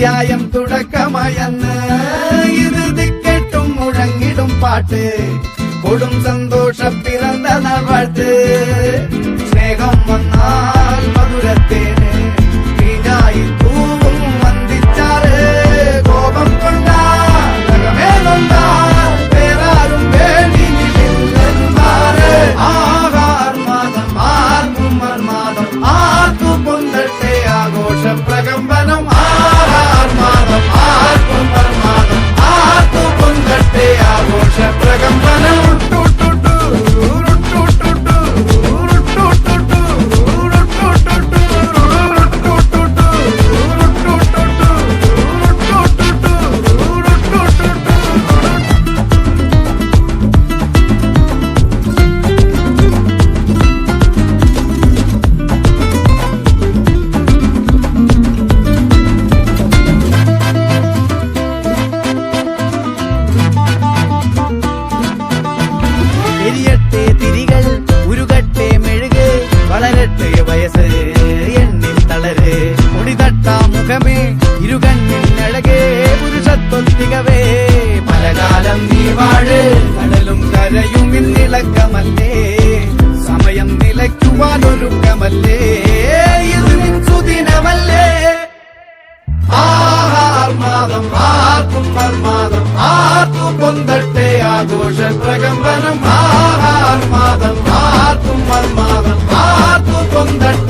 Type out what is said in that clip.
അധ്യായം തുടക്കമയന്ന് ഇത് ദിക്കെട്ടും മുഴങ്ങിടും പാട്ട് കൊടും സന്തോഷ പിറന്ന നാൾവാഴ്ത്ത് സ്നേഹം വന്നാൽ മധുരത്തേന് വീഞ്ഞായി തൂവും വന്ദിച്ചാറ് കോപം കൊണ്ടാൽ വേറാരും വേണ്ടിയില്ലെന്നാറ് ആഹാർമാദം ആർക്കും മർമാദം ആർക്കു പൊന്തട്ടെ ആഘോഷ പ്രകമ്പനം ആഹാർമാദം ആർക്കും മർമാദം ആർക്കു പൊന്തട്ടെ ആഘോഷ പ്രകമ്പനം തിരികൾ ഉരുകട്ടെ മെഴുക് വളരട്ടെ വയസ്സ് എണ്ണിൽ തളര് മുടിതട്ടാ മുഖമേ ഇരുകണ്ണിനഴകേ പുരുഷത്വത്തികവേ പലകാലം നീ വാഴ് കടലും കരയും ഇന്നിളക്കമല്ലേ സമയം നിലയ്ക്കുവാനൊരുക്കമല്ലേ ഇത് സുദിനമല്ലേ ആഹാർമാദം ആർക്കും മർമാദം ആർക്കു പൊന്തട്ടെ ആഘോഷ പ്രകമ്പനം ആഹാർമാദം ആർക്കും മർമാദം ആർക്കു പൊന്തട്ടെ